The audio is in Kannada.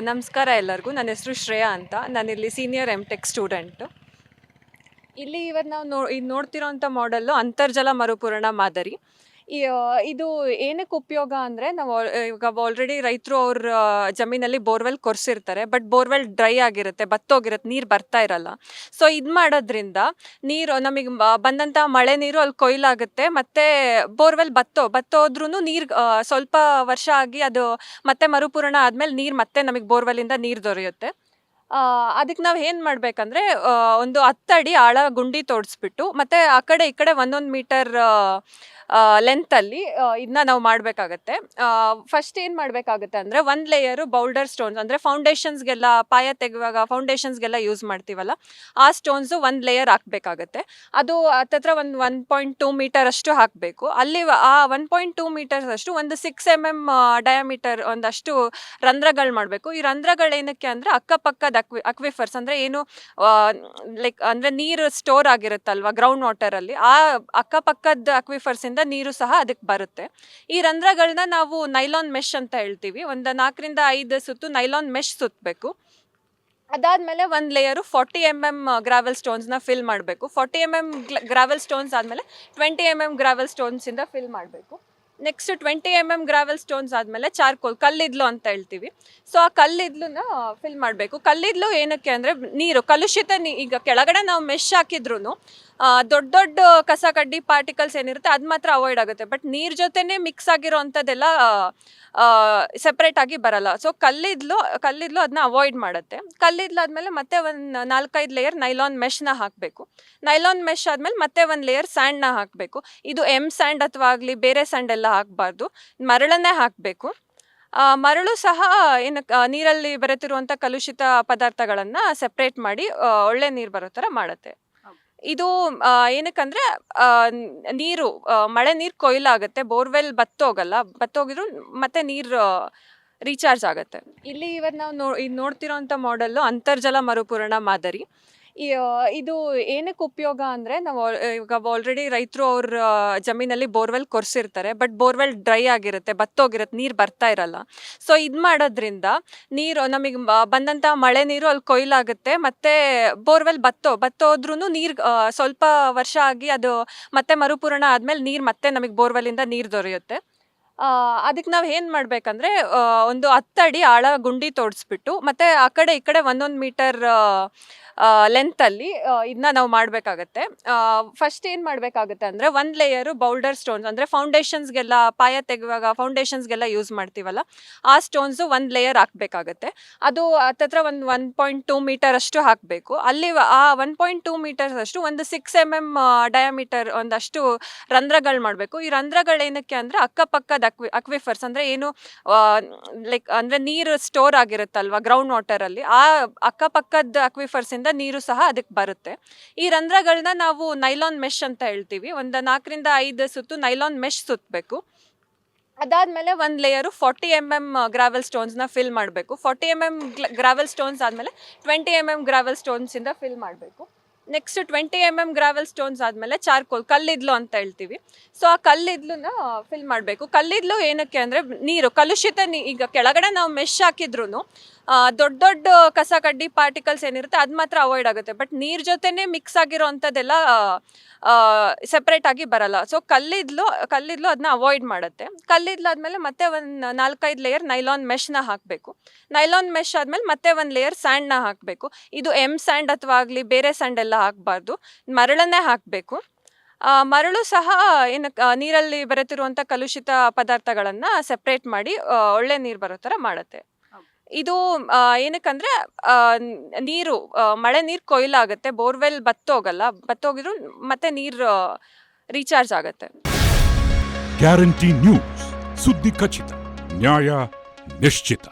ನಮಸ್ಕಾರ ಎಲ್ಲರಿಗೂ. ನನ್ನ ಹೆಸರು ಶ್ರೇಯಾ ಅಂತ. ನಾನಿಲ್ಲಿ ಸೀನಿಯರ್ ಟೆಕ್ ಸ್ಟೂಡೆಂಟು. ಇಲ್ಲಿ ಇವತ್ತು ನಾವು ಇದು ನೋಡ್ತಿರೋಂಥ ಮಾಡೆಲ್ಲು ಅಂತರ್ಜಲ ಮರುಪೂರಣ ಮಾದರಿ. ಇದು ಏನಕ್ಕೆ ಉಪಯೋಗ ಅಂದರೆ, ನಾವು ಇವಾಗ ಆಲ್ರೆಡಿ ರೈತರು ಅವ್ರ ಜಮೀನಲ್ಲಿ ಬೋರ್ವೆಲ್ ಕೊರೆಸಿರ್ತಾರೆ. ಬಟ್ ಬೋರ್ವೆಲ್ ಡ್ರೈ ಆಗಿರುತ್ತೆ, ಬತ್ತೋಗಿರುತ್ತೆ, ನೀರು ಬರ್ತಾ ಇರಲ್ಲ. ಸೊ ಇದು ಮಾಡೋದ್ರಿಂದ ನೀರು ನಮಗೆ ಬಂದಂಥ ಮಳೆ ನೀರು ಅಲ್ಲಿ ಕೊಯ್ಲಾಗುತ್ತೆ. ಮತ್ತು ಬೋರ್ವೆಲ್ ಬತ್ತೋದ್ರೂ ನೀರು ಸ್ವಲ್ಪ ವರ್ಷ ಆಗಿ ಅದು ಮತ್ತೆ ಮರುಪೂರಣ ಆದಮೇಲೆ ನೀರು ಮತ್ತೆ ನಮಗೆ ಬೋರ್ವೆಲ್ಲಿಂದ ನೀರು ದೊರೆಯುತ್ತೆ. ಅದಕ್ಕೆ ನಾವು ಏನು ಮಾಡಬೇಕಂದ್ರೆ, ಒಂದು 10 ಅಡಿ ಆಳ ಗುಂಡಿ ತೋಡಿಸ್ಬಿಟ್ಟು, ಮತ್ತು ಆ ಕಡೆ ಈ ಕಡೆ 1 ಮೀಟರ್ ಲೆಂತಲ್ಲಿ ಇದನ್ನ ನಾವು ಮಾಡಬೇಕಾಗತ್ತೆ. ಫಸ್ಟ್ ಏನು ಮಾಡಬೇಕಾಗುತ್ತೆ ಅಂದರೆ, ಒಂದು ಲೇಯರು ಬೌಲ್ಡರ್ ಸ್ಟೋನ್ಸ್, ಅಂದರೆ ಫೌಂಡೇಶನ್ಸ್ಗೆಲ್ಲ ಪಾಯ ತೆಗೆಯುವಾಗ ಫೌಂಡೇಶನ್ಸ್ಗೆಲ್ಲ ಯೂಸ್ ಮಾಡ್ತೀವಲ್ಲ, ಆ ಸ್ಟೋನ್ಸು ಒಂದು ಲೇಯರ್ ಹಾಕಬೇಕಾಗತ್ತೆ. ಅದು ಹತ್ತತ್ರ 1.2 ಮೀಟರ್ ಅಷ್ಟು ಹಾಕಬೇಕು. ಅಲ್ಲಿ ಆ 1.2 ಮೀಟರ್ಸ್ ಅಷ್ಟು ಒಂದು 6 mm ಡಯಾಮೀಟರ್ ಒಂದಷ್ಟು ರಂಧ್ರಗಳು ಮಾಡಬೇಕು. ಈ ರಂಧ್ರಗಳು ಏನಕ್ಕೆ ಅಂದರೆ, ಅಕ್ಕಪಕ್ಕದ ಅಕ್ವಿಫರ್ಸ್ ಅಂದರೆ ಏನು, ಲೈಕ್ ಅಂದರೆ ನೀರು ಸ್ಟೋರ್ ಆಗಿರುತ್ತಲ್ವ ಗ್ರೌಂಡ್ ವಾಟರಲ್ಲಿ, ಆ ಅಕ್ಕಪಕ್ಕದ ಅಕ್ವಿಫರ್ಸಿಂದ ನೀರು ಸಹ ಅದಕ್ಕೆ ಬರುತ್ತೆ. ಈ ರಂಧ್ರಗಳನ್ನ ನಾವು ನೈಲಾನ್ ಮೆಶ್ ಅಂತ ಹೇಳ್ತೀವಿ. ಒಂದು 4 ರಿಂದ 5 ಸುತ್ತು ನೈಲಾನ್ ಮೆಶ್ ಸುತ್ತಬೇಕು. ಅದಾದಮೇಲೆ ಒಂದು ಲೇಯರು 40 mm ಗ್ರಾವೆಲ್ ಸ್ಟೋನ್ಸ್ನ ಫಿಲ್ ಮಾಡಬೇಕು. 40 mm ಗ್ರಾವೆಲ್ ಸ್ಟೋನ್ಸ್ ಆದಮೇಲೆ 20 mm ಗ್ರಾವೆಲ್ ಸ್ಟೋನ್ಸಿಂದ ಫಿಲ್ ಮಾಡಬೇಕು. ನೆಕ್ಸ್ಟ್ 20 mm ಗ್ರಾವೆಲ್ ಸ್ಟೋನ್ಸ್ ಆದಮೇಲೆ ಚಾರ್ಕೋಲ್, ಕಲ್ಲಿದ್ಲು ಅಂತ ಹೇಳ್ತೀವಿ. ಸೊ ಆ ಕಲ್ಲಿದ್ಲನ್ನ ಫಿಲ್ ಮಾಡಬೇಕು. ಕಲ್ಲಿದ್ಲು ಏನಕ್ಕೆ ಅಂದರೆ, ನೀರು ಕಲುಷಿತ ಈಗ ಕೆಳಗಡೆ ನಾವು ಮೆಶ್ ಹಾಕಿದ್ರು ದೊಡ್ಡ ದೊಡ್ಡ ಕಸ ಕಡ್ಡಿ ಪಾರ್ಟಿಕಲ್ಸ್ ಏನಿರುತ್ತೆ ಅದು ಮಾತ್ರ ಅವಾಯ್ಡ್ ಆಗುತ್ತೆ. ಬಟ್ ನೀರು ಜೊತೆನೇ ಮಿಕ್ಸ್ ಆಗಿರೋ ಅಂಥದ್ದೆಲ್ಲ ಸೆಪ್ರೇಟ್ ಆಗಿ ಬರಲ್ಲ. ಸೊ ಕಲ್ಲಿದ್ಲು ಅದನ್ನ ಅವಾಯ್ಡ್ ಮಾಡುತ್ತೆ. ಕಲ್ಲಿದ್ಲು ಆದಮೇಲೆ ಮತ್ತೆ ಒಂದು 4-5 ಲೇಯರ್ ನೈಲಾನ್ ಮೆಶ್ನ ಹಾಕಬೇಕು. ನೈಲಾನ್ ಮೆಶ್ ಆದಮೇಲೆ ಮತ್ತೆ ಒಂದು ಲೇಯರ್ ಸ್ಯಾಂಡ್ನ ಹಾಕಬೇಕು. ಇದು ಸ್ಯಾಂಡ್ ಅಥವಾ ಆಗಲಿ ಬೇರೆ ಸ್ಯಾಂಡ್ ಎಲ್ಲ ಹಾಕಬಾರ್ದು, ಮರಳನ್ನೇ ಹಾಕಬೇಕು. ಮರಳು ಸಹ ಏನಕ್ಕೆ ನೀರಲ್ಲಿ ಬೆರೆತಿರುವಂಥ ಕಲುಷಿತ ಪದಾರ್ಥಗಳನ್ನು ಸೆಪ್ರೇಟ್ ಮಾಡಿ ಒಳ್ಳೆ ನೀರು ಬರೋ ಥರ ಮಾಡುತ್ತೆ. ಇದು ಏನಕ್ಕಂದರೆ, ನೀರು ಮಳೆ ನೀರು ಕೊಯ್ಲಾಗುತ್ತೆ, ಬೋರ್ವೆಲ್ ಬತ್ತೋಗಿದ್ರು ಮತ್ತೆ ನೀರು ರೀಚಾರ್ಜ್ ಆಗುತ್ತೆ. ಇಲ್ಲಿ ಇವತ್ತು ನಾವು ಇದು ನೋಡ್ತಿರೋಂಥ ಮಾಡೆಲ್ಲು ಅಂತರ್ಜಲ ಮರುಪೂರಣ ಮಾದರಿ. ಇದು ಏನಕ್ಕೆ ಉಪಯೋಗ ಅಂದರೆ, ನಾವು ಇವಾಗ ಆಲ್ರೆಡಿ ರೈತರು ಅವ್ರ ಜಮೀನಲ್ಲಿ ಬೋರ್ವೆಲ್ ಕೊರೆಸಿರ್ತಾರೆ. ಬಟ್ ಬೋರ್ವೆಲ್ ಡ್ರೈ ಆಗಿರುತ್ತೆ, ಬತ್ತೋಗಿರುತ್ತೆ, ನೀರು ಬರ್ತಾ ಇರಲ್ಲ. ಸೊ ಇದು ಮಾಡೋದ್ರಿಂದ ನೀರು ನಮಗೆ ಬಂದಂಥ ಮಳೆ ನೀರು ಅಲ್ಲಿ ಕೊಯ್ಲಾಗುತ್ತೆ. ಮತ್ತು ಬೋರ್ವೆಲ್ ಬತ್ತೋದ್ರೂ ನೀರು ಸ್ವಲ್ಪ ವರ್ಷ ಆಗಿ ಅದು ಮತ್ತೆ ಮರುಪೂರಣ ಆದಮೇಲೆ ನೀರು ಮತ್ತೆ ನಮಗೆ ಬೋರ್ವೆಲ್ಲಿಂದ ನೀರು ದೊರೆಯುತ್ತೆ. ಅದಕ್ಕೆ ನಾವು ಏನು ಮಾಡಬೇಕಂದ್ರೆ, ಒಂದು 10 ಅಡಿ ಆಳ ಗುಂಡಿ ತೋಡಿಸ್ಬಿಟ್ಟು, ಮತ್ತು ಆ ಕಡೆ ಈ ಕಡೆ 1 ಮೀಟರ್ ಲೆಂತಲ್ಲಿ ಇದನ್ನ ನಾವು ಮಾಡಬೇಕಾಗತ್ತೆ. ಫಸ್ಟ್ ಏನು ಮಾಡಬೇಕಾಗುತ್ತೆ ಅಂದರೆ, ಒಂದು ಲೇಯರು ಬೌಲ್ಡರ್ ಸ್ಟೋನ್ಸ್, ಅಂದರೆ ಫೌಂಡೇಶನ್ಸ್ಗೆಲ್ಲ ಪಾಯ ತೆಗೆಯುವಾಗ ಫೌಂಡೇಶನ್ಸ್ಗೆಲ್ಲ ಯೂಸ್ ಮಾಡ್ತೀವಲ್ಲ, ಆ ಸ್ಟೋನ್ಸು ಒಂದು ಲೇಯರ್ ಹಾಕಬೇಕಾಗತ್ತೆ. ಅದು ಹತ್ತತ್ರ 1.2 ಮೀಟರ್ ಅಷ್ಟು ಹಾಕಬೇಕು. ಅಲ್ಲಿ ಆ 1.2 ಮೀಟರ್ಸ್ ಅಷ್ಟು ಒಂದು 6 mm ಡಯಾಮೀಟರ್ ಒಂದಷ್ಟು ರಂಧ್ರಗಳು ಮಾಡಬೇಕು. ಈ ರಂಧ್ರಗಳು ಏನಕ್ಕೆ ಅಂದರೆ, ಅಕ್ಕಪಕ್ಕದ ಅಕ್ವಿಫರ್ಸ್ ಅಂದರೆ ಏನು, ಲೈಕ್ ಅಂದರೆ ನೀರು ಸ್ಟೋರ್ ಆಗಿರುತ್ತಲ್ವ ಗ್ರೌಂಡ್ ವಾಟರಲ್ಲಿ, ಆ ಅಕ್ಕಪಕ್ಕದ ಅಕ್ವಿಫರ್ಸಿಂದ ನೀರು ಸಹ ಅದಕ್ಕೆ ಬರುತ್ತೆ. ಈ ರಂಧ್ರಗಳನ್ನ ನಾವು ನೈಲಾನ್ ಮೆಶ್ ಅಂತ ಹೇಳ್ತೀವಿ. ಒಂದು 4 ರಿಂದ 5 ಸುತ್ತು ನೈಲಾನ್ ಮೆಶ್ ಸುತ್ತಬೇಕು. ಅದಾದಮೇಲೆ ಒಂದು ಲೇಯರು 40 mm ಗ್ರಾವೆಲ್ ಸ್ಟೋನ್ಸ್ನ ಫಿಲ್ ಮಾಡಬೇಕು. 40 mm ಗ್ರಾವೆಲ್ ಸ್ಟೋನ್ಸ್ ಆದಮೇಲೆ 20 mm ಗ್ರಾವೆಲ್ ಸ್ಟೋನ್ಸಿಂದ ಫಿಲ್ ಮಾಡಬೇಕು. ನೆಕ್ಸ್ಟ್ 20 mm ಗ್ರಾವೆಲ್ ಸ್ಟೋನ್ಸ್ ಆದಮೇಲೆ ಚಾರ್ಕೋಲ್, ಕಲ್ಲಿದ್ಲು ಅಂತ ಹೇಳ್ತೀವಿ. ಸೊ ಆ ಕಲ್ಲಿದ್ಲನ್ನ ಫಿಲ್ ಮಾಡಬೇಕು. ಕಲ್ಲಿದ್ಲು ಏನಕ್ಕೆ ಅಂದರೆ, ನೀರು ಕಲುಷಿತ ಈಗ ಕೆಳಗಡೆ ನಾವು ಮೆಶ್ ಹಾಕಿದ್ರು ದೊಡ್ಡ ದೊಡ್ಡ ಕಸ ಕಡ್ಡಿ ಪಾರ್ಟಿಕಲ್ಸ್ ಏನಿರುತ್ತೆ ಅದು ಮಾತ್ರ ಅವಾಯ್ಡ್ ಆಗುತ್ತೆ. ಬಟ್ ನೀರು ಜೊತೆನೇ ಮಿಕ್ಸ್ ಆಗಿರೋ ಅಂಥದ್ದೆಲ್ಲ ಸೆಪ್ರೇಟ್ ಆಗಿ ಬರಲ್ಲ. ಸೊ ಕಲ್ಲಿದ್ಲು ಅದನ್ನ ಅವಾಯ್ಡ್ ಮಾಡುತ್ತೆ. ಕಲ್ಲಿದ್ಲು ಆದಮೇಲೆ ಮತ್ತೆ ಒಂದು 4-5 ಲೇಯರ್ ನೈಲಾನ್ ಮೆಶ್ನ ಹಾಕಬೇಕು. ನೈಲಾನ್ ಮೆಶ್ ಆದಮೇಲೆ ಮತ್ತೆ ಒಂದು ಲೇಯರ್ ಸ್ಯಾಂಡ್ನ ಹಾಕಬೇಕು. ಇದು ಸ್ಯಾಂಡ್ ಅಥವಾ ಆಗಲಿ ಬೇರೆ ಸ್ಯಾಂಡ್ ಎಲ್ಲ ಹಾಕಬಾರ್ದು, ಮರಳನ್ನೇ ಹಾಕಬೇಕು. ಮರಳು ಸಹ ಏನಕ್ಕೆ ನೀರಲ್ಲಿ ಬೆರೆತಿರುವಂಥ ಕಲುಷಿತ ಪದಾರ್ಥಗಳನ್ನು ಸೆಪ್ರೇಟ್ ಮಾಡಿ ಒಳ್ಳೆ ನೀರು ಬರೋ ಥರ ಮಾಡುತ್ತೆ. ಇದು ಏನಕ್ಕಂದರೆ, ನೀರು ಮಳೆ ನೀರು ಕೊಯ್ಲಾಗುತ್ತೆ, ಬೋರ್ವೆಲ್ ಬತ್ತೋಗಿದ್ರು ಮತ್ತೆ ನೀರು ರೀಚಾರ್ಜ್ ಆಗುತ್ತೆ. ಗ್ಯಾರಂಟಿ ನ್ಯೂಸ್, ಸುದ್ದಿ ಖಚಿತ, ನ್ಯಾಯ ನಿಶ್ಚಿತ.